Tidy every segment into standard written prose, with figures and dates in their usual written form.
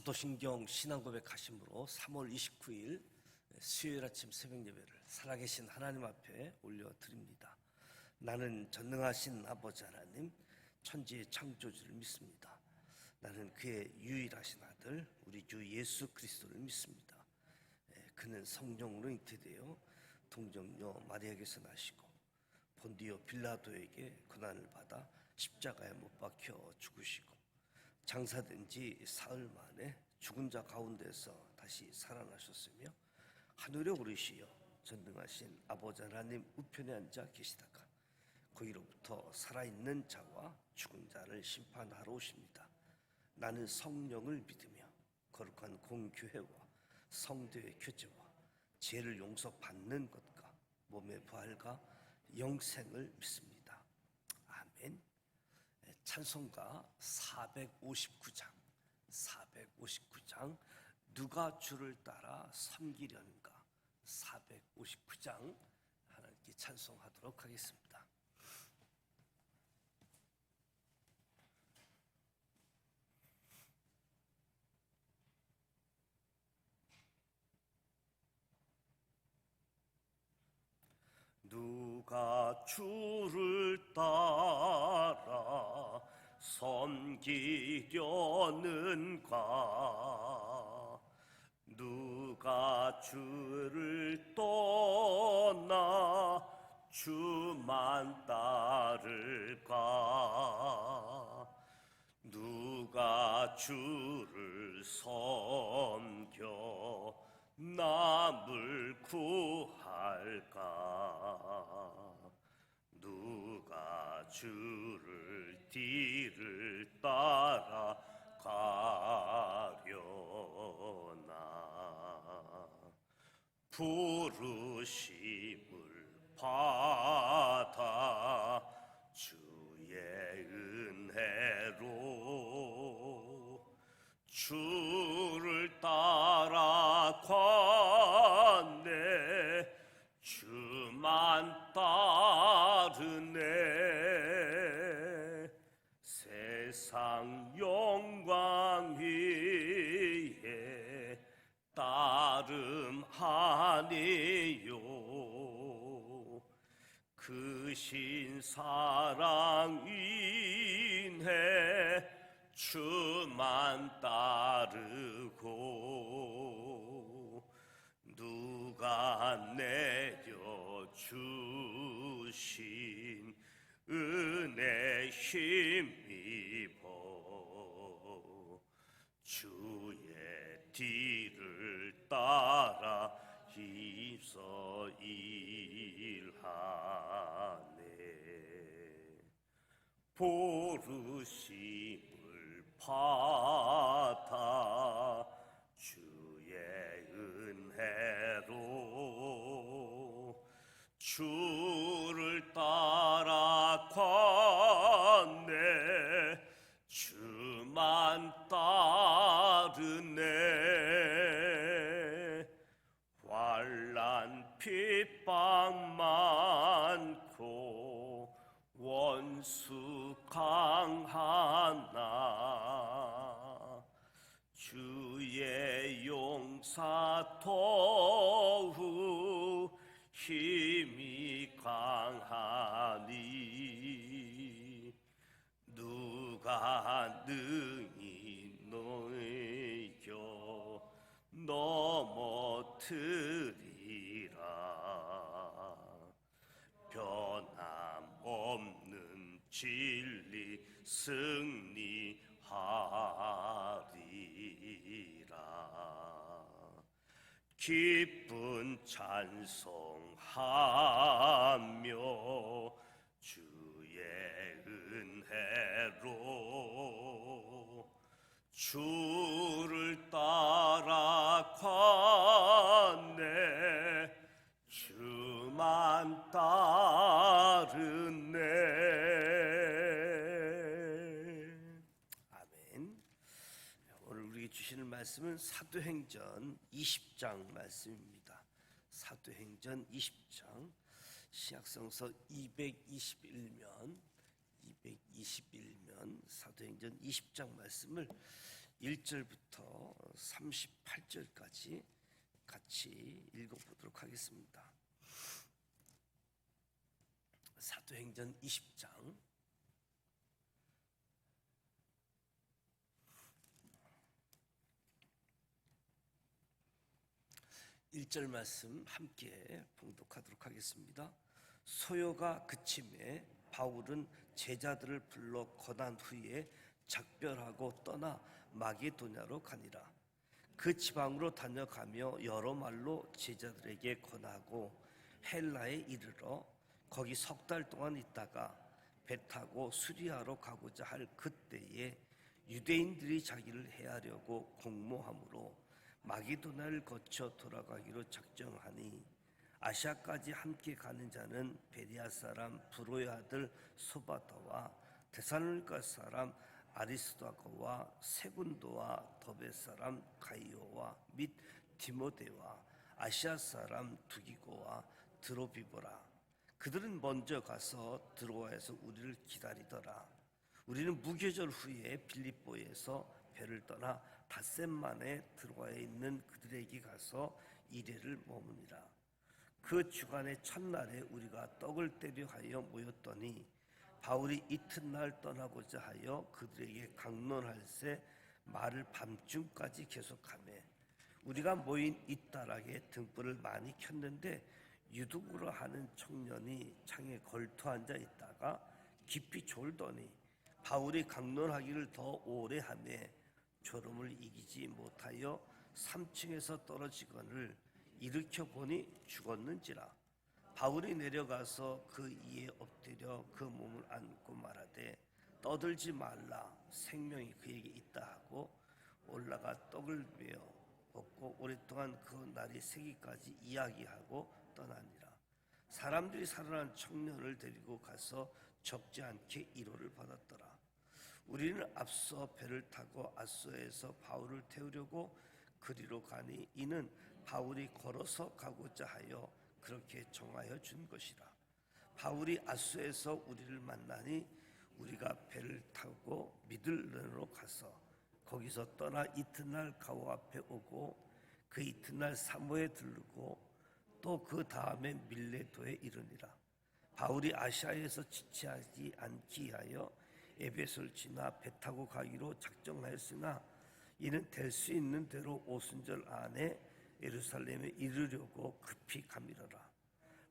사도신경 신앙고백 하심으로 3월 29일 수요일 아침 새벽 예배를 살아계신 하나님 앞에 올려드립니다. 나는 전능하신 아버지 하나님, 천지의 창조주를 믿습니다. 나는 그의 유일하신 아들 우리 주 예수 그리스도를 믿습니다. 그는 성령으로 잉태되어 동정녀 마리아에게서 나시고 본디오 빌라도에게 고난을 받아 십자가에 못 박혀 죽으시고 장사된 지 사흘 만에 죽은 자 가운데서 다시 살아나셨으며 하늘에 오르시어 전능하신 아버지 하나님 우편에 앉아 계시다가 거기로부터 살아있는 자와 죽은 자를 심판하러 오십니다. 나는 성령을 믿으며 거룩한 공교회와 성도의 교제와 죄를 용서받는 것과 몸의 부활과 영생을 믿습니다. 아멘. 찬송가 459장 누가 주를 따라 섬기려는가 459장 하나님께 찬송하도록 하겠습니다. 누가 주를 따라 섬기려는가 누가 주를 떠나 주만 따를까 누가 주를 섬겨 남을 구할까 누가 주를 뒤를 따라가려나 부르심을 받아 주의 은혜로 주를 따라 갔네 주만 따르네 세상 영광 위에 따름하니요 그 신사랑 인해 주만 따르고 누가 내려주신 은혜 힘입어 주의 뒤를 따라 힘써 일하네 부르심을 받아 주의 은혜로 주를 따라 갔네 주만 따르네 환난 핍박 많고 원수 강하나 주의 용사 더욱 힘이 강하니 누가 능히 너희겨 넘어뜨리라 변함없는 진리 승리하리라 기쁜 찬송하며 주의 은혜로 주를 따라 갔네 주만 따르네 아멘. 오늘 우리에게 주시는 말씀은 사도행전 20장 말씀입니다. 사도행전 20장 신약성서 221면 사도행전 20장 말씀을 1절부터 38절까지 같이 읽어보도록 하겠습니다. 사도행전 20장 1절 말씀 함께 봉독하도록 하겠습니다. 소요가 그침에 바울은 제자들을 불러 권한 후에 작별하고 떠나 마게도냐로 가니라. 그 지방으로 다녀가며 여러 말로 제자들에게 권하고 헬라에 이르러 거기 석 달 동안 있다가 배 타고 수리아로 가고자 할 그때에 유대인들이 자기를 해하려고 공모함으로 마게도냐를 거쳐 돌아가기로 작정하니 아시아까지 함께 가는 자는 베레아 사람 브로의 아들 소바더와 데살로니가 사람 아리스도아고와 세군도와 더베 사람 가이오와 및 디모데와 아시아 사람 두기고와 드로비보라. 그들은 먼저 가서 드로아에서 우리를 기다리더라. 우리는 무교절 후에 빌립보에서 배를 떠나 닷새만에 드로아에 있는 그들에게 가서 이레를 머무니라. 그 주간의 첫날에 우리가 떡을 떼려 하여 모였더니 바울이 이튿날 떠나고자 하여 그들에게 강론할새 말을 밤중까지 계속하며 우리가 모인 이따락에 등불을 많이 켰는데 유두부로 하는 청년이 창에 걸터 앉아 있다가 깊이 졸더니 바울이 강론하기를 더 오래 하며 졸음을 이기지 못하여 3층에서 떨어지거늘 일으켜 보니 죽었는지라. 바울이 내려가서 그 이에 엎드려 그 몸을 안고 말하되 떠들지 말라, 생명이 그에게 있다 하고 올라가 떡을 베어 먹고 오랫동안 그 날이 새기까지 이야기하고 떠나니라. 사람들이 살아난 청년을 데리고 가서 적지 않게 위로를 받았더라. 우리는 앞서 배를 타고 아소에서 바울을 태우려고 그리로 가니 이는 바울이 걸어서 가고자 하여 그렇게 정하여 준 것이라. 바울이 아소에서 우리를 만나니 우리가 배를 타고 미들른으로 가서 거기서 떠나 이튿날 가오 앞에 오고 그 이튿날 사모에 들르고 또 그 다음에 밀레도에 이르니라. 바울이 아시아에서 지체하지 않기 위하여 에베소를 지나 배 타고 가기로 작정하였으나 이는 될 수 있는 대로 오순절 안에 예루살렘에 이르려고 급히 가미러라.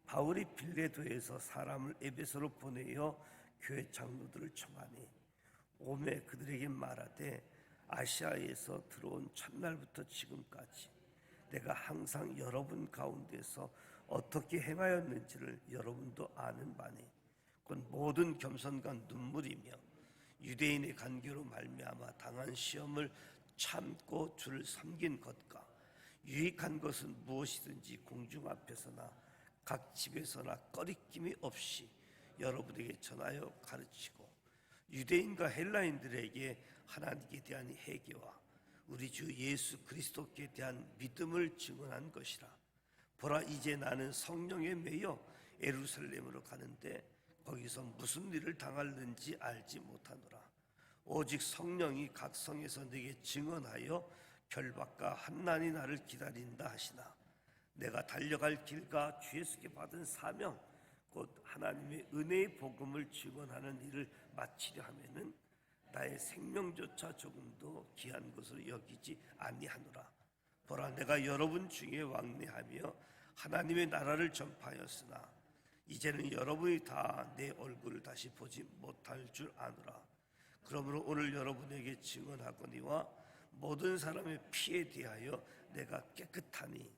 바울이 빌레도에서 사람을 에베소로 보내어 교회 장로들을 청하니 오매 그들에게 말하되 아시아에서 들어온 첫날부터 지금까지 내가 항상 여러분 가운데서 어떻게 행하였는지를 여러분도 아는 바니 곧 모든 겸손과 눈물이며 유대인의 간교로 말미암아 당한 시험을 참고 주를 섬긴 것과 유익한 것은 무엇이든지 공중 앞에서나 각 집에서나 꺼리낌이 없이 여러분에게 전하여 가르치고 유대인과 헬라인들에게 하나님께 대한 회개와 우리 주 예수 그리스도께 대한 믿음을 증언한 것이라. 보라, 이제 나는 성령에 매여 예루살렘으로 가는데 거기서 무슨 일을 당할는지 알지 못하노라. 오직 성령이 각 성에서 내게 증언하여 결박과 환난이 나를 기다린다 하시나 내가 달려갈 길과 주 예수께 받은 사명 곧 하나님의 은혜의 복음을 증언하는 일을 마치려 하면은 나의 생명조차 조금도 귀한 것으로 여기지 아니하노라. 보라, 내가 여러분 중에 왕래하며 하나님의 나라를 전파하였으나 이제는 여러분이 다 내 얼굴을 다시 보지 못할 줄 아노라. 그러므로 오늘 여러분에게 증언하거니와 모든 사람의 피에 대하여 내가 깨끗하니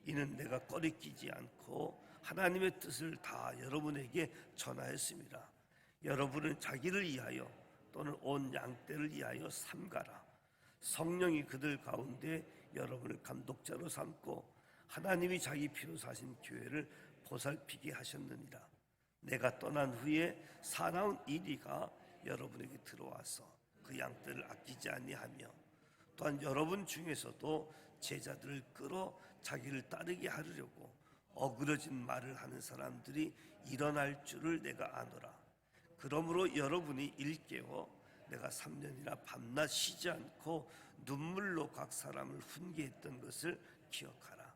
이는 내가 꺼리끼지 않고 하나님의 뜻을 다 여러분에게 전하였습니다. 여러분은 자기를 위하여 또는 온 양떼를 위하여 삼가라. 성령이 그들 가운데 여러분을 감독자로 삼고 하나님이 자기 피로 사신 교회를 보살피게 하셨느니라. 내가 떠난 후에 사나운 이리가 여러분에게 들어와서 그 양떼를 아끼지 아니하며 또한 여러분 중에서도 제자들을 끌어 자기를 따르게 하려고 어그러진 말을 하는 사람들이 일어날 줄을 내가 아노라. 그러므로 여러분이 일깨워 내가 3년이나 밤낮 쉬지 않고 눈물로 각 사람을 훈계했던 것을 기억하라.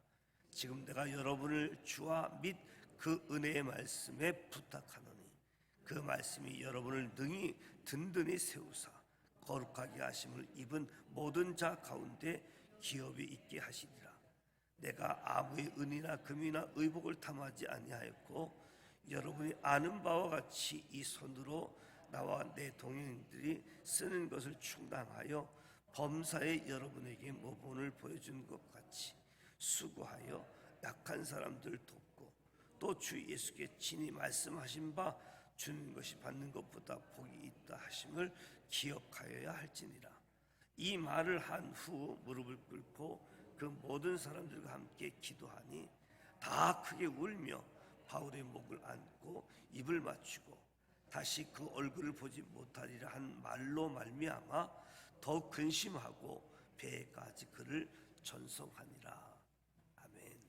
지금 내가 여러분을 주와 및 그 은혜의 말씀에 부탁하노니 그 말씀이 여러분을 능히 든든히 세우사 거룩하게 하심을 입은 모든 자 가운데 기업이 있게 하시리라. 내가 아무의 은이나 금이나 의복을 탐하지 아니하였고 여러분이 아는 바와 같이 이 손으로 나와 내 동행들이 쓰는 것을 충당하여 범사에 여러분에게 모본을 보여준 것 같이 수고하여 약한 사람들 돕고 또 주 예수께 친히 말씀하신 바 주는 것이 받는 것보다 복이 있다 하심을 기억하여야 할지니라. 이 말을 한 후 무릎을 꿇고 그 모든 사람들과 함께 기도하니 다 크게 울며 바울의 목을 안고 입을 맞추고 다시 그 얼굴을 보지 못하리라 한 말로 말미암아 더욱 근심하고 배에까지 그를 전송하니라. 아멘.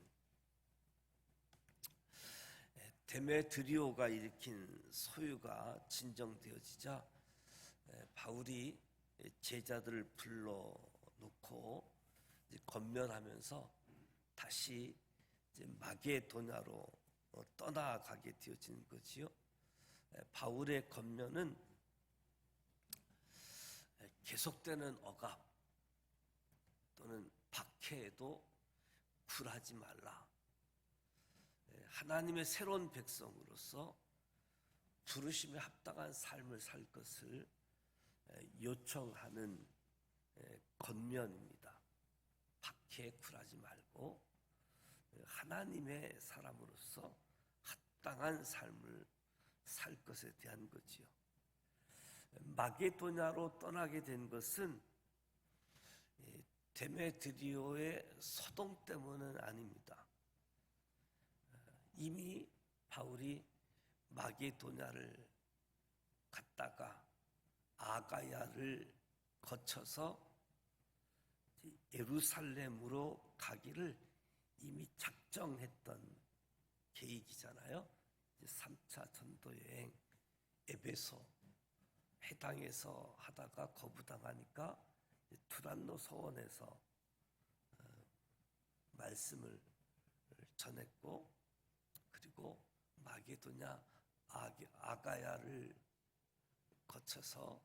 데메드리오가 일으킨 소유가 진정되어지자 바울이 제자들을 불러놓고 건면하면서 다시 마게도냐로 떠나가게 되어지는 거지요. 바울의 건면은 계속되는 억압 또는 박해에도 굴하지 말라. 하나님의 새로운 백성으로서 부르심에 합당한 삶을 살 것을 요청하는 건면입니다. 박해에 굴하지 말고 하나님의 사람으로서 합당한 삶을 살 것에 대한 거지요. 마게도냐로 떠나게 된 것은 데메드리오의 소동 때문은 아닙니다. 이미 바울이 마게도냐를 갔다가 아가야를 거쳐서 예루살렘으로 가기를 이미 작정했던 계획이잖아요. 3차 전도 여행 에베소 해당에서 하다가 거부당하니까 투란노 서원에서 말씀을 전했고, 그리고 마게도냐 아가야를 거쳐서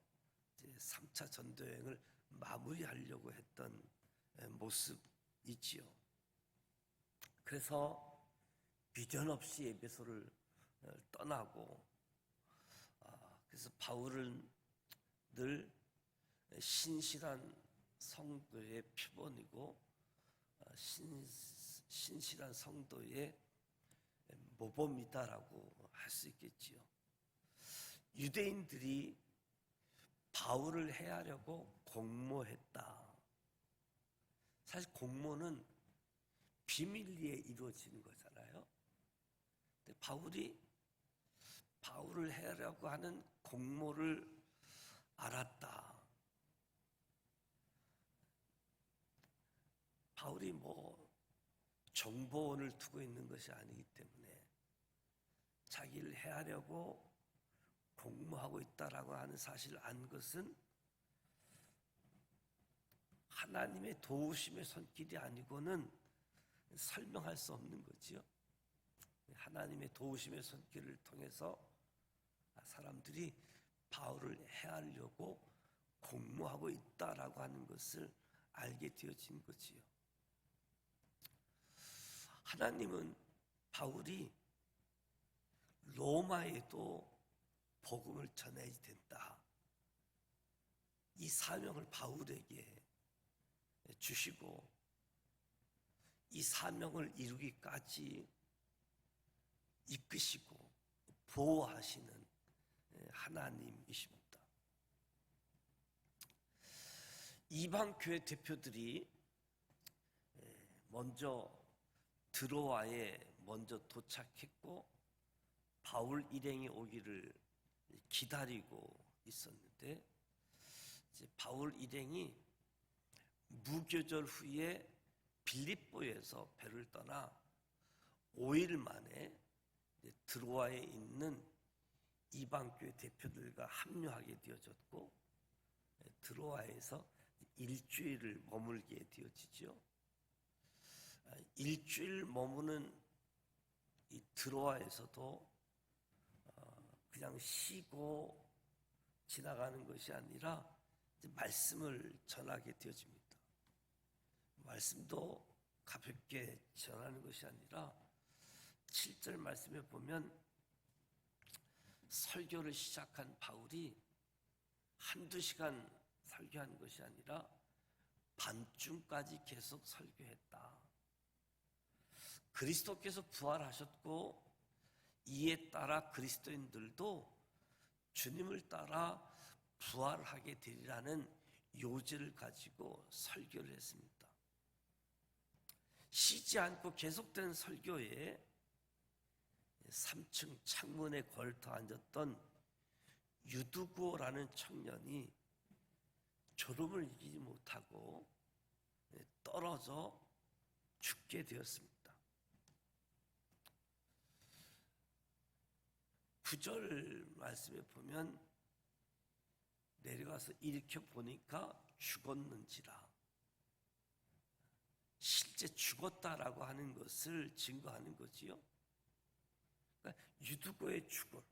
이제 3차 전도 여행을 마무리하려고 했던 모습이지요. 그래서 비전 없이 에베소를 떠나고, 그래서 바울은 늘 신실한 성도의 표본이고 신실한 성도의 모범이다라고 할 수 있겠지요. 유대인들이 바울을 해하려고 공모했다. 사실 공모는 비밀리에 이루어지는 거잖아요. 근데 바울이 바울을 해하려고 하는 공모를 알았다. 바울이 정보원을 두고 있는 것이 아니기 때문에 자기를 해하려고 공모하고 있다라고 하는 사실을 안 것은 하나님의 도우심의 손길이 아니고는 설명할 수 없는 거지요. 하나님의 도우심의 손길을 통해서 사람들이 바울을 해하려고 공모하고 있다라고 하는 것을 알게 되어진 거지요. 하나님은 바울이 로마에도 복음을 전해야 된다, 이 사명을 바울에게 주시고 이 사명을 이루기까지 이끄시고 보호하시는 하나님이십니다. 이방 교회 대표들이 먼저 드로아에 먼저 도착했고 바울 일행이 오기를 기다리고 있었는데, 이제 바울 일행이 무교절 후에 빌립보에서 배를 떠나 5일 만에 드로아에 있는 이방교회 대표들과 합류하게 되어졌고, 드로아에서 일주일을 머물게 되어지죠. 일주일 머무는 이 드로아에서도 그냥 쉬고 지나가는 것이 아니라 말씀을 전하게 되어집니다. 말씀도 가볍게 전하는 것이 아니라 7절 말씀에 보면 설교를 시작한 바울이 한두 시간 설교한 것이 아니라 밤중까지 계속 설교했다. 그리스도께서 부활하셨고 이에 따라 그리스도인들도 주님을 따라 부활하게 되리라는 요지를 가지고 설교를 했습니다. 쉬지 않고 계속된 설교에 3층 창문에 걸터 앉았던 유두고라는 청년이 졸음을 이기지 못하고 떨어져 죽게 되었습니다. 9절 말씀에 보면 내려가서 일으켜 보니까 죽었는지라. 실제 죽었다라고 하는 것을 증거하는 거지요. 그러니까 유두고의 죽음,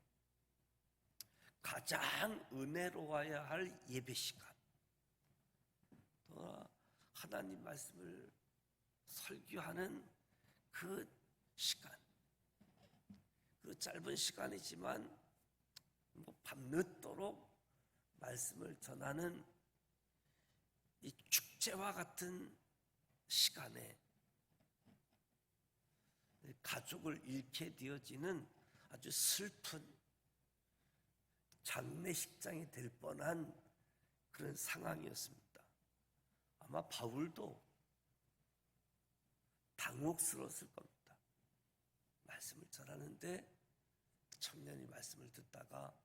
가장 은혜로워야 할 예배 시간, 또 하나님 말씀을 설교하는 그 시간, 그 짧은 시간이지만 밤늦도록 말씀을 전하는 이 축제와 같은 시간에 가족을 잃게 되어지는 아주 슬픈 장례식장이 될 뻔한 그런 상황이었습니다. 아마 바울도 당혹스러웠을 겁니다. 말씀을 전하는데 청년이 말씀을 듣다가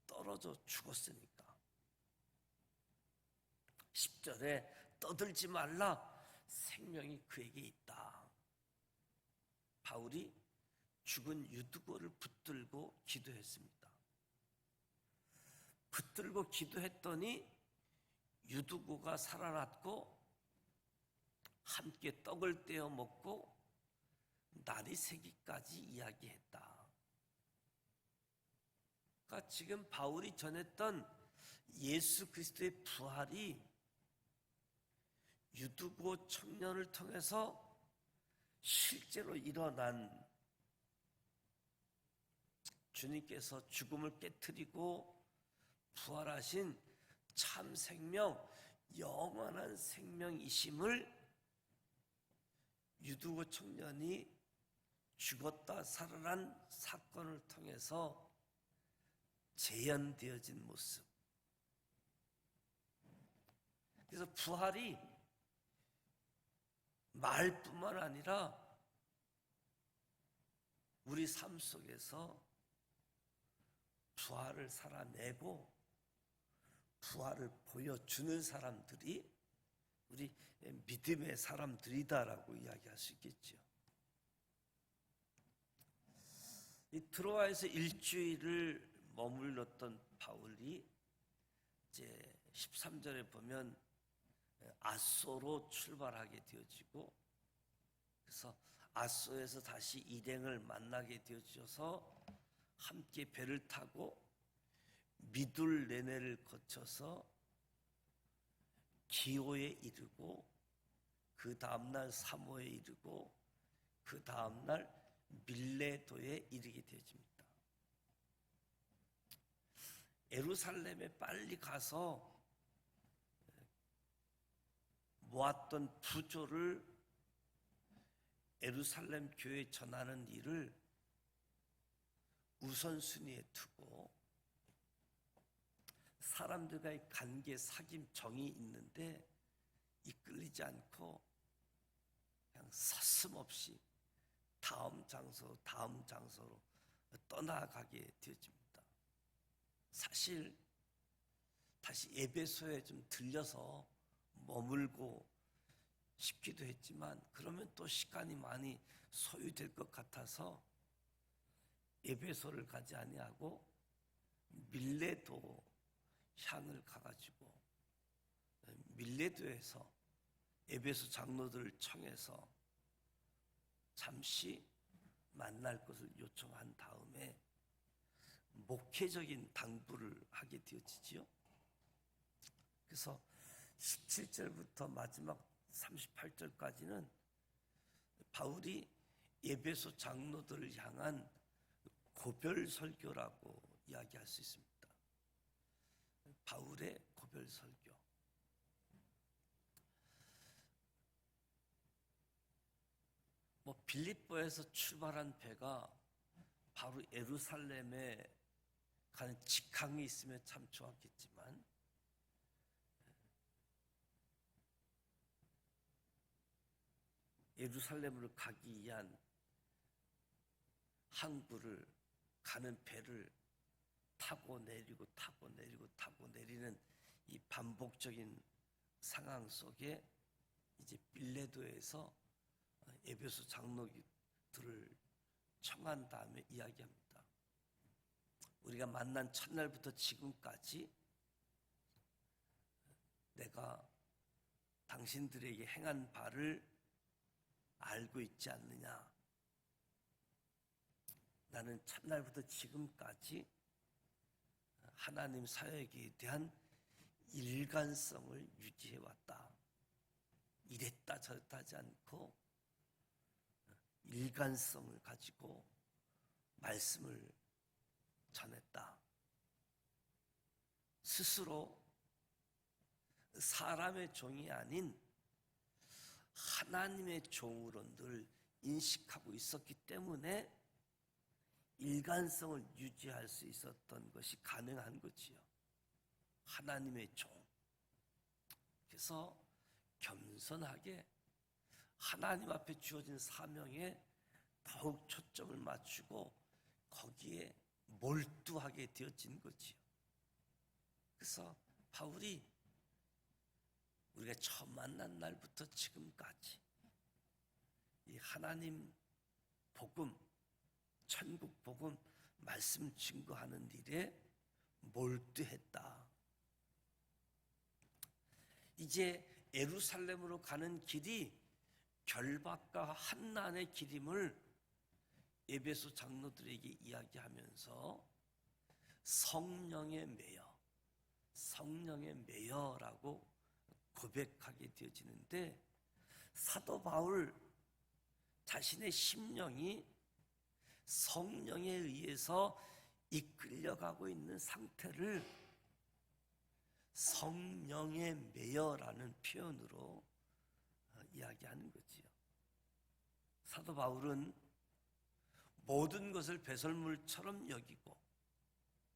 떨어져 죽었으니까. 10절에 떠들지 말라, 생명이 그에게 있다. 바울이 죽은 유두고를 붙들고 기도했습니다. 붙들고 기도했더니 유두고가 살아났고 함께 떡을 떼어 먹고 날이 새기까지 이야기했다. 그러니까 지금 바울이 전했던 예수 그리스도의 부활이 유두고 청년을 통해서 실제로 일어난, 주님께서 죽음을 깨트리고 부활하신 참 생명, 영원한 생명이심을 유두고 청년이 죽었다 살아난 사건을 통해서 재현되어진 모습. 그래서 부활이 말뿐만 아니라 우리 삶 속에서 부활을 살아내고 부활을 보여주는 사람들이 우리 믿음의 사람들이다라고 이야기할 수 있겠죠. 이 드로아에서 일주일을 머물렀던 바울이 이제 13절에 보면 아소로 출발하게 되어지고, 그래서 아소에서 다시 일행을 만나게 되어져서 함께 배를 타고 미둘레네를 거쳐서 기오에 이르고, 그 다음날 사모에 이르고, 그 다음날 밀레도에 이르게 되어집니다. 예루살렘에 빨리 가서 모았던 부조를 예루살렘 교회에 전하는 일을 우선순위에 두고, 사람들과의 관계, 사귐, 정이 있는데 이끌리지 않고 그냥 서슴없이 다음 장소로 떠나가게 되어집니다. 사실 다시 에베소에 좀 들려서 머물고 싶기도 했지만, 그러면 또 시간이 많이 소요될 것 같아서 에베소를 가지 아니하고 밀레도, 향을 가가지고 밀레도에서 에베소 장로들을 청해서 잠시 만날 것을 요청한 다음에 목회적인 당부를 하게 되어지지요. 그래서 17절부터 마지막 38절까지는 바울이 에베소 장로들을 향한 고별 설교라고 이야기할 수 있습니다. 바울의 고별 설교. 빌립보에서 출발한 배가 바로 예루살렘에 가는 직항이 있으면 참 좋았겠지만 예루살렘으로 가기 위한 항구를 가는 배를 타고 내리고 타고 내리고 타고 내리는 이 반복적인 상황 속에 이제 밀레도에서 에베소 장로들을 청한 다음에 이야기합니다. 우리가 만난 첫날부터 지금까지 내가 당신들에게 행한 바를 알고 있지 않느냐. 나는 첫날부터 지금까지 하나님 사역에 대한 일관성을 유지해왔다. 이랬다 저랬다 하지 않고 일관성을 가지고 말씀을 전했다. 스스로 사람의 종이 아닌 하나님의 종으로 늘 인식하고 있었기 때문에 일관성을 유지할 수 있었던 것이 가능한 거지요. 하나님의 종. 그래서 겸손하게 하나님 앞에 주어진 사명에 더욱 초점을 맞추고 거기에 몰두하게 되어진 거지요. 그래서 바울이 우리가 처음 만난 날부터 지금까지 이 하나님 복음, 천국 복음 말씀 증거하는 일에 몰두했다. 이제 예루살렘으로 가는 길이 결박과 환난의 길임을 에베소 장로들에게 이야기하면서 성령의 매여라고 고백하게 되어지는데, 사도 바울 자신의 심령이 성령에 의해서 이끌려가고 있는 상태를 성령의 매여라는 표현으로 이야기하는 거지요. 사도 바울은 모든 것을 배설물처럼 여기고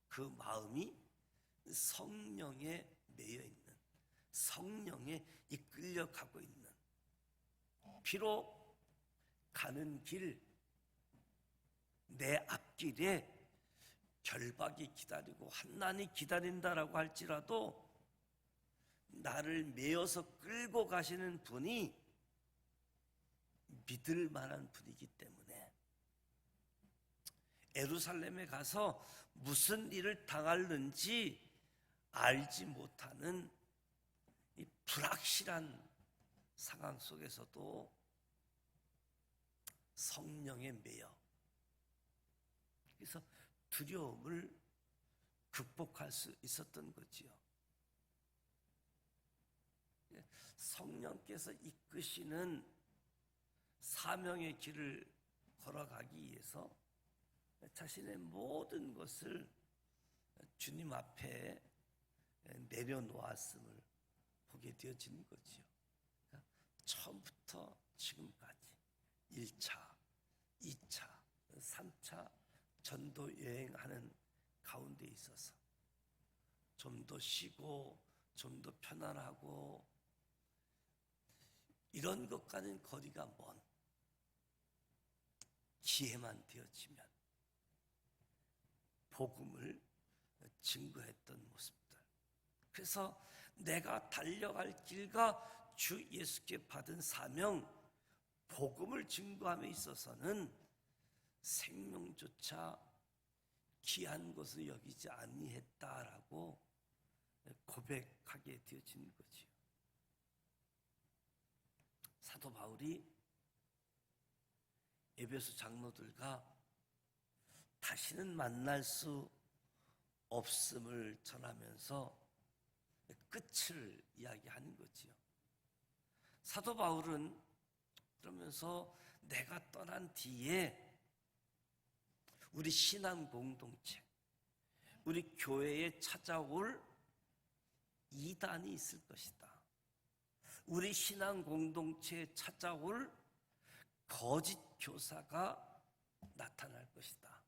그 마음이 성령에 매여 있는, 성령에 이끌려가고 있는, 비록 가는 길, 내 앞길에 결박이 기다리고 환난이 기다린다라고 할지라도 나를 메어서 끌고 가시는 분이 믿을 만한 분이기 때문에 예루살렘에 가서 무슨 일을 당할는지 알지 못하는 이 불확실한 상황 속에서도 성령에 매여, 그래서 두려움을 극복할 수 있었던 거지요. 성령께서 이끄시는 사명의 길을 걸어가기 위해서 자신의 모든 것을 주님 앞에 내려놓았음을 보게 되어지는 거지요. 처음부터 지금까지 1차, 2차, 3차 전도 여행하는 가운데 있어서 좀 더 쉬고 좀 더 편안하고 이런 것과는 거리가 먼 기회만 되어지면 복음을 증거했던 모습들. 그래서 내가 달려갈 길과 주 예수께 받은 사명, 복음을 증거함에 있어서는 생명조차 귀한 것을 여기지 아니했다라고 고백하게 되어지는 거지요. 사도 바울이 에베소 장로들과 다시는 만날 수 없음을 전하면서 끝을 이야기하는 거지요. 사도 바울은 그러면서 내가 떠난 뒤에 우리 신앙 공동체, 우리 교회에 찾아올 이단이 있을 것이다. 우리 신앙 공동체에 찾아올 거짓 교사가 나타날 것이다.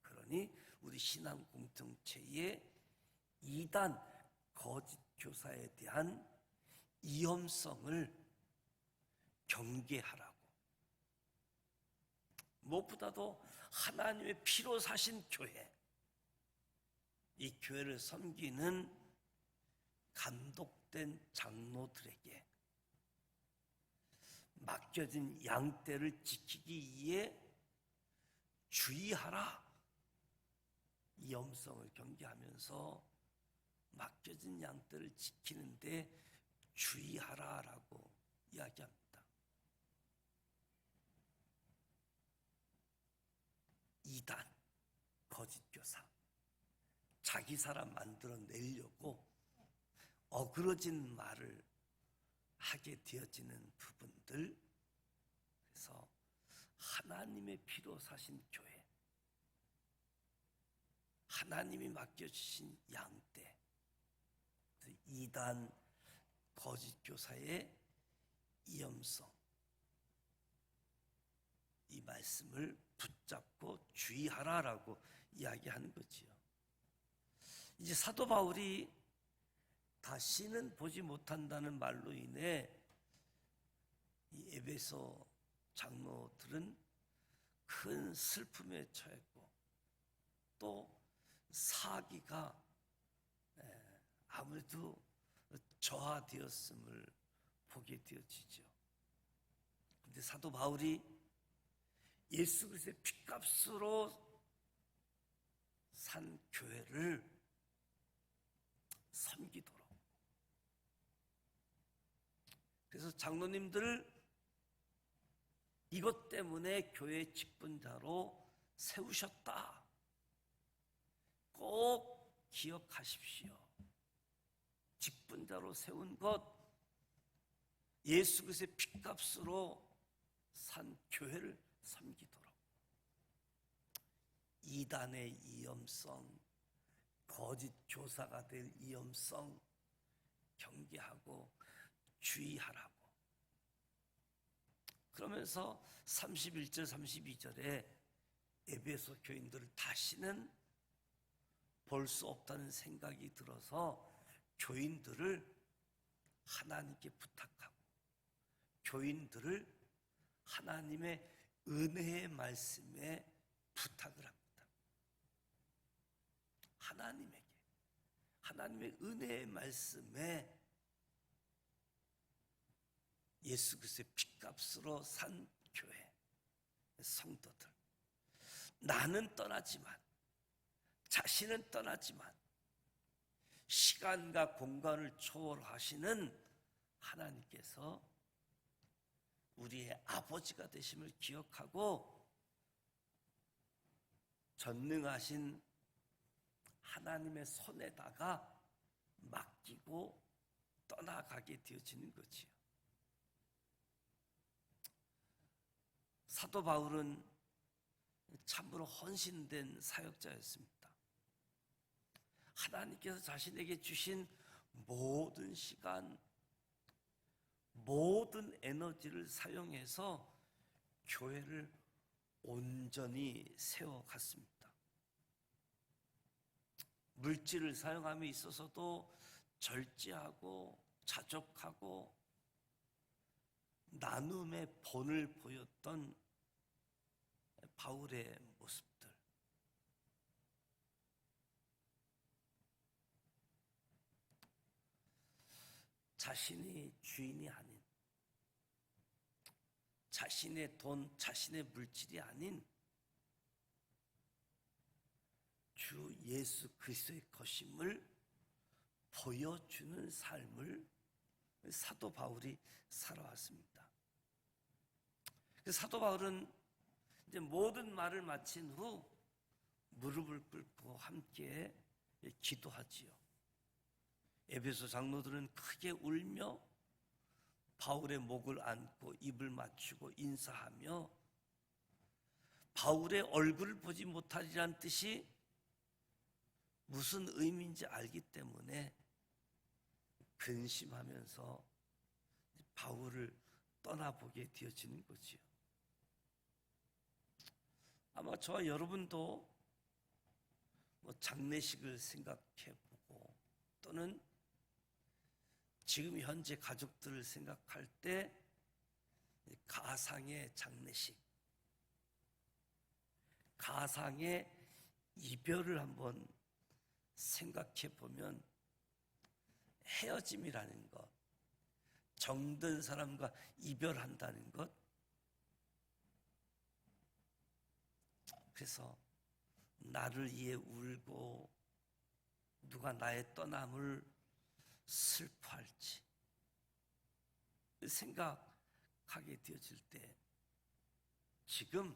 그러니 우리 신앙 공동체의 이단 거짓 교사에 대한 위험성을 경계하라고. 무엇보다도 하나님의 피로 사신 교회, 이 교회를 섬기는 감독된 장로들에게 맡겨진 양떼를 지키기 위해 주의하라. 위험성을 경계하면서 맡겨진 양떼를 지키는데 주의하라라고 이야기합니다. 이단, 거짓교사, 자기 사람 만들어내려고 어그러진 말을 하게 되어지는 부분들, 그래서 하나님의 피로 사신 교회, 하나님이 맡겨주신 양떼, 이단 거짓교사의 위험성, 이 말씀을 붙잡고 주의하라라고 이야기하는 거지요. 이제 사도 바울이 다시는 보지 못한다는 말로 인해 이 에베소 장로들은 큰 슬픔에 처했고 또 사기가 아무래도 저하되었음을 보게 되어지죠. 그런데 사도 바울이 예수 그리스도의 핏값으로 산 교회를 섬기도록, 그래서 장로님들 이것 때문에 교회 직분자로 세우셨다. 꼭 기억하십시오. 직분자로 세운 것, 예수 그리스도의 핏값으로 산 교회를 섬기도록. 이단의 위험성, 거짓 교사가 될 위험성 경계하고 주의하라고. 그러면서 31절 32절에 에베소 교인들을 다시는 볼 수 없다는 생각이 들어서 교인들을 하나님께 부탁하고 교인들을 하나님의 은혜의 말씀에 부탁을 합니다. 하나님에게, 하나님의 은혜의 말씀에 예수 그리스도의 핏값으로 산 교회 성도들, 나는 떠나지만, 자신은 떠나지만 시간과 공간을 초월하시는 하나님께서 우리의 아버지가 되심을 기억하고 전능하신 하나님의 손에다가 맡기고 떠나가게 되어지는 거지요. 사도 바울은 참으로 헌신된 사역자였습니다. 하나님께서 자신에게 주신 모든 시간, 모든 에너지를 사용해서 교회를 온전히 세워갔습니다. 물질을 사용함에 있어서도 절제하고 자족하고 나눔의 본을 보였던 바울의 모습들, 자신이 주인이 아닌, 자신의 돈, 자신의 물질이 아닌 주 예수 그리스도의 것임을 보여주는 삶을 사도 바울이 살아왔습니다. 사도 바울은 이제 모든 말을 마친 후 무릎을 꿇고 함께 기도하지요. 에베소 장로들은 크게 울며 바울의 목을 안고 입을 맞추고 인사하며 바울의 얼굴을 보지 못하리란 뜻이 무슨 의미인지 알기 때문에 근심하면서 바울을 떠나보게 되어지는 거지요. 아마 저와 여러분도 장례식을 생각해보고 또는 지금 현재 가족들을 생각할 때 가상의 장례식, 가상의 이별을 한번 생각해 보면 헤어짐이라는 것, 정든 사람과 이별한다는 것, 그래서 나를 위해 울고 누가 나의 떠남을 슬퍼할지 생각하게 되어질 때 지금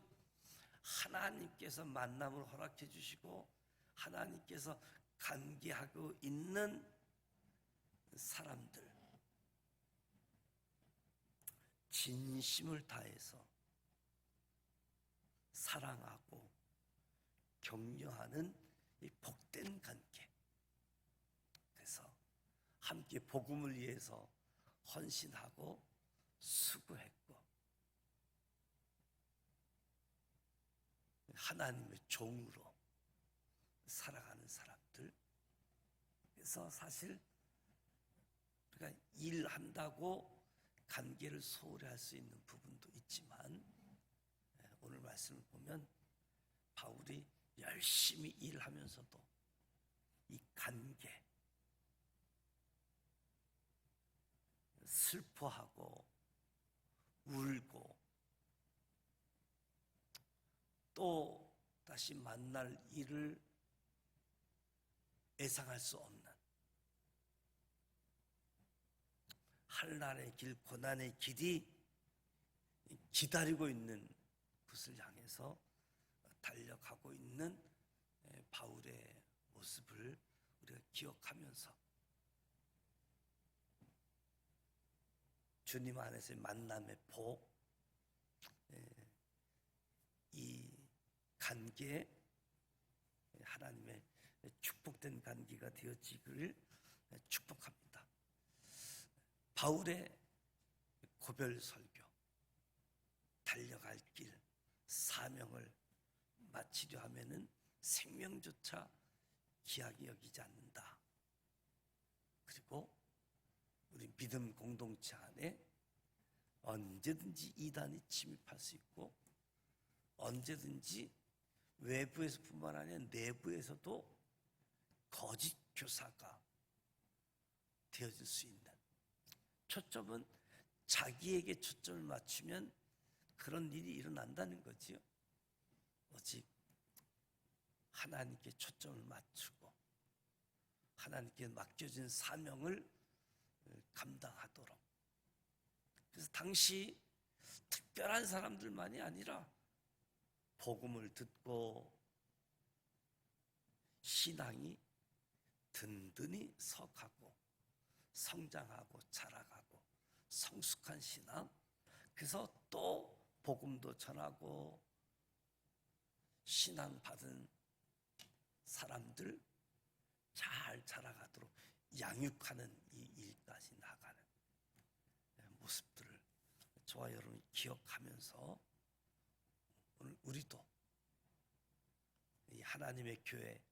하나님께서 만남을 허락해 주시고 하나님께서 관계하고 있는 사람들, 진심을 다해서 사랑하고 격려하는 이 복된 관계, 그래서 함께 복음을 위해서 헌신하고 수고했고 하나님의 종으로 살아가는 사람들. 그래서 사실 우리가 일한다고 관계를 소홀히 할 수 있는 부분도 있지만 오늘 말씀을 보면 바울이 열심히 일하면서도 이 관계, 슬퍼하고 울고 또 다시 만날 일을 예상할 수 없는 한란의 길, 고난의 길이 기다리고 있는 곳을 향해서 달려가고 있는 바울의 모습을 우리가 기억하면서 주님 안에서의 만남의 복, 이 관계, 하나님의 축복된 관계가 되어지기를 축복합니다. 바울의 고별 설교, 달려갈 길, 사명을 마치려 하면은 생명조차 귀하게 여기지 않는다. 그리고 우리 믿음 공동체 안에 언제든지 이단이 침입할 수 있고 언제든지 외부에서뿐만 아니라 내부에서도 거짓 교사가 되어질 수 있는, 초점은 자기에게 초점을 맞추면 그런 일이 일어난다는 거지요. 오직 하나님께 초점을 맞추고 하나님께 맡겨진 사명을 감당하도록. 그래서 당시 특별한 사람들만이 아니라 복음을 듣고 신앙이 든든히 서가고 성장하고 자라가고 성숙한 신앙, 그래서 또 복음도 전하고 신앙 받은 사람들 잘 자라가도록 양육하는 이 일까지 나가는 모습들을 저와 여러분이 기억하면서 오늘 우리도 이 하나님의 교회,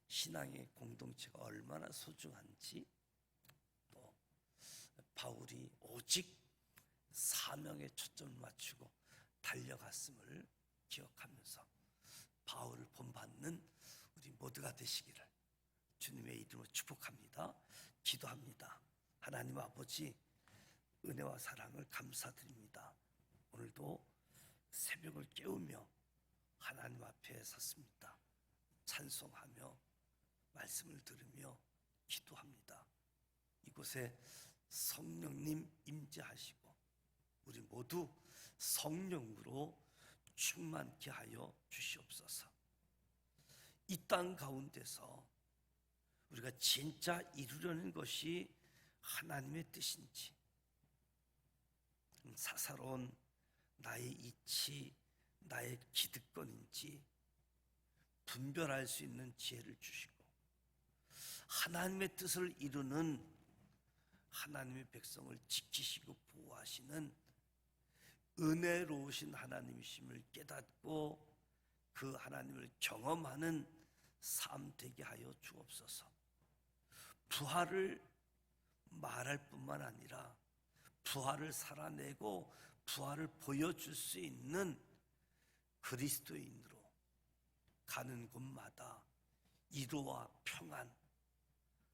신앙의 공동체가 얼마나 소중한지, 또 바울이 오직 사명에 초점을 맞추고 달려갔음을 기억하면서 바울을 본받는 우리 모두가 되시기를 주님의 이름으로 축복합니다. 기도합니다. 하나님 아버지, 은혜와 사랑을 감사드립니다. 오늘도 새벽을 깨우며 하나님 앞에 섰습니다. 찬송하며 말씀을 들으며 기도합니다. 이곳에 성령님 임재하시고 우리 모두 성령으로 충만케 하여 주시옵소서. 이 땅 가운데서 우리가 진짜 이루려는 것이 하나님의 뜻인지, 사사로운 나의 이치, 나의 기득권인지 분별할 수 있는 지혜를 주시고, 하나님의 뜻을 이루는 하나님의 백성을 지키시고 보호하시는 은혜로우신 하나님이심을 깨닫고 그 하나님을 경험하는 삶 되게 하여 주옵소서. 부활을 말할 뿐만 아니라 부활을 살아내고 부활을 보여줄 수 있는 그리스도인으로 가는 곳마다 위로와 평안,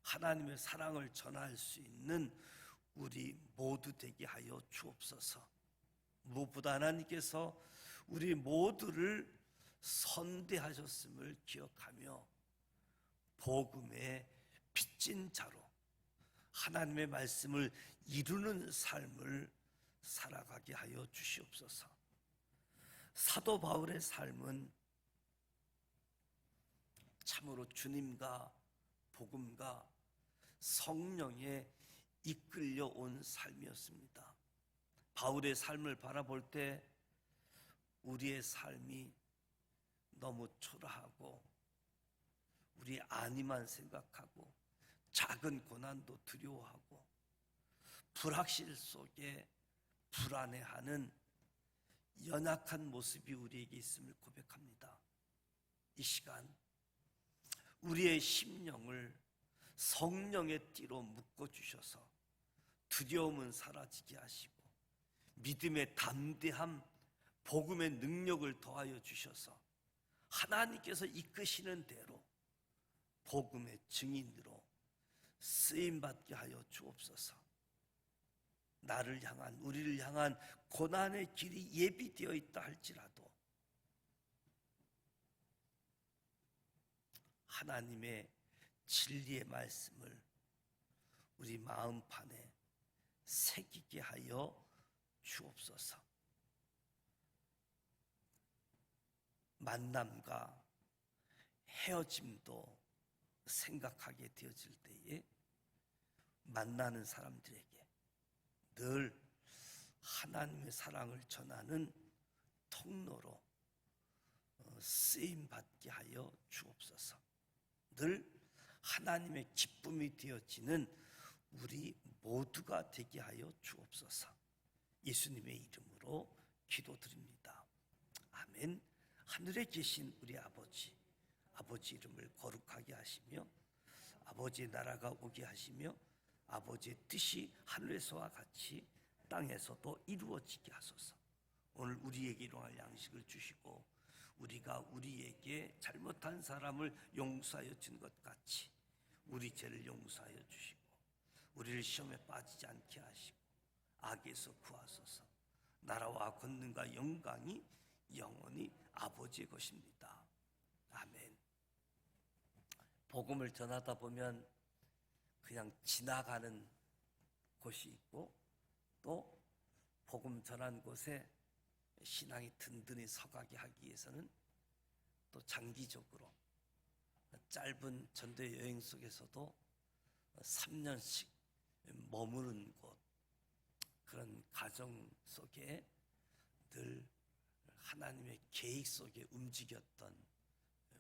하나님의 사랑을 전할 수 있는 우리 모두 되게 하여 주옵소서. 무엇보다 하나님께서 우리 모두를 선대하셨음을 기억하며 복음의 빚진 자로 하나님의 말씀을 이루는 삶을 살아가게 하여 주시옵소서. 사도 바울의 삶은 참으로 주님과 복음과 성령에 이끌려 온 삶이었습니다. 바울의 삶을 바라볼 때 우리의 삶이 너무 초라하고 우리 안위만 생각하고 작은 고난도 두려워하고 불확실 속에 불안해하는 연약한 모습이 우리에게 있음을 고백합니다. 이 시간 우리의 심령을 성령의 띠로 묶어주셔서 두려움은 사라지게 하시고 믿음의 담대함, 복음의 능력을 더하여 주셔서 하나님께서 이끄시는 대로 복음의 증인으로 쓰임받게 하여 주옵소서. 나를 향한, 우리를 향한 고난의 길이 예비되어 있다 할지라도 하나님의 진리의 말씀을 우리 마음판에 새기게 하여 주옵소서. 만남과 헤어짐도 생각하게 되어질 때에 만나는 사람들에게 늘 하나님의 사랑을 전하는 통로로 쓰임받게 하여 주옵소서. 늘 하나님의 기쁨이 되어지는 우리 모두가 되게 하여 주옵소서. 예수님의 이름으로 기도드립니다. 아멘. 하늘에 계신 우리 아버지, 아버지 이름을 거룩하게 하시며 아버지의 나라가 오게 하시며 아버지의 뜻이 하늘에서와 같이 땅에서도 이루어지게 하소서. 오늘 우리에게 일용할 양식을 주시고 우리가 우리에게 잘못한 사람을 용서하여 준 것 같이 우리 죄를 용서하여 주시고 우리를 시험에 빠지지 않게 하시고 악에서 구하소서. 나라와 권능과 영광이 영원히 아버지의 것입니다. 아멘. 복음을 전하다 보면 그냥 지나가는 곳이 있고 또 복음 전한 곳에 신앙이 든든히 서가게 하기 위해서는 또 장기적으로 짧은 전도 여행 속에서도 3년씩 머무는 곳, 그런 가정 속에 늘 하나님의 계획 속에 움직였던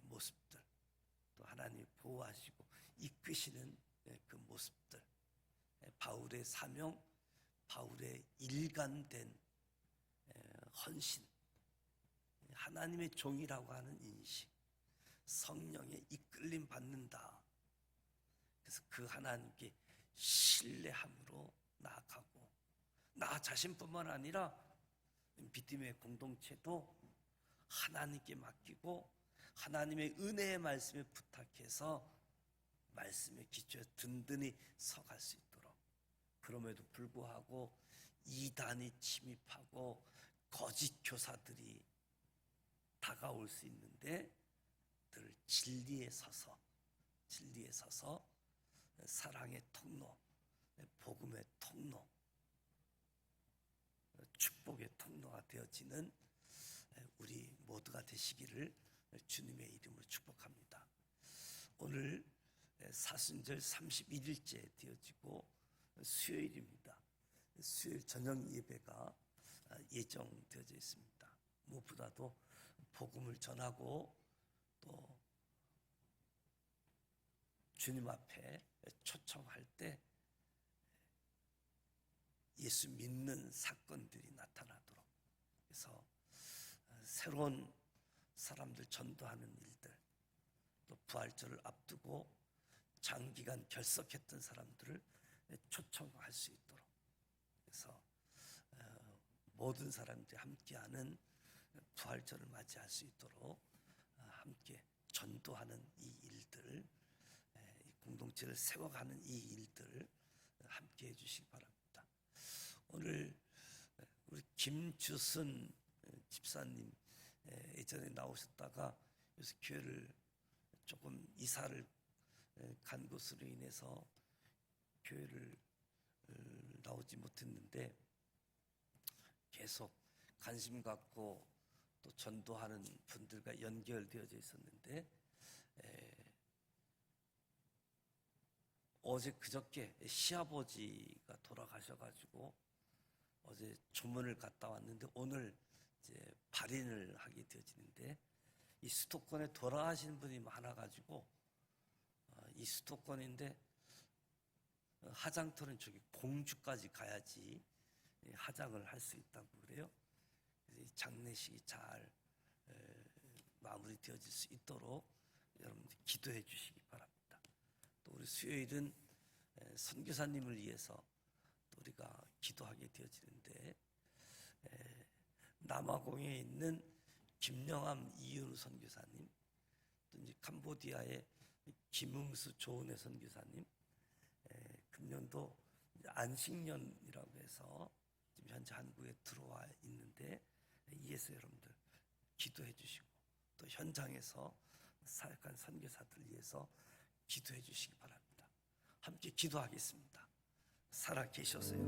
모습들, 또 하나님이 보호하시고 이끄시는 그 모습들, 바울의 사명, 바울의 일관된 헌신, 하나님의 종이라고 하는 인식, 성령의 이끌림 받는다. 그래서 그 하나님께 신뢰함으로 나아가고 나 자신뿐만 아니라 믿음의 공동체도 하나님께 맡기고 하나님의 은혜의 말씀에 부탁해서 말씀의 기초에 든든히 서갈 수 있도록, 그럼에도 불구하고 이단이 침입하고 거짓 교사들이 다가올 수 있는데 늘 진리에 서서 사랑의 통로, 복음의 통로, 축복의 통로가 되어지는 우리 모두가 되시기를 주님의 이름으로 축복합니다. 오늘 사순절 31일째 되어지고 수요일입니다. 수요일 저녁 예배가 예정되어져 있습니다. 무엇보다도 복음을 전하고 또 주님 앞에 초청할 때 예수 믿는 사건들이 나타나도록, 그래서 새로운 사람들 전도하는 일들, 또 부활절을 앞두고 장기간 결석했던 사람들을 초청할 수 있도록, 그래서 모든 사람들이 함께하는 부활절을 맞이할 수 있도록 함께 전도하는 이 일들, 공동체를 세워가는 이 일들 함께 해주시기 바랍니다. 오늘 우리 김주순 집사님 예전에 나오셨다가 요새 교회를 조금 이사를 간 것으로 인해서 교회를 나오지 못했는데 계속 관심 갖고 또 전도하는 분들과 연결되어져 있었는데 어제 그저께 시아버지가 돌아가셔가지고 어제 조문을 갔다 왔는데 오늘 이제 발인을 하게 되어지는데, 이 수도권에 돌아가신 분이 많아가지고 이 수도권인데 화장터는 저기 공주까지 가야지 화장을 할 수 있다고 그래요. 그래서 장례식이 잘 마무리되어질 수 있도록 여러분들 기도해 주시기 바랍니다. 또 우리 수요일은 선교사님을 위해서 또 우리가 기도하게 되어지는데, 남아공에 있는 김영함 이윤우 선교사님, 또 이제 캄보디아의 김응수 조은혜 선교사님, 금년도 안식년이라고 해서 지금 현재 한국에 들어와 있는데 이에서 여러분들 기도해 주시고, 또 현장에서 사역한 선교사들 위해서 기도해 주시기 바랍니다. 함께 기도하겠습니다. 살아 계셔서요.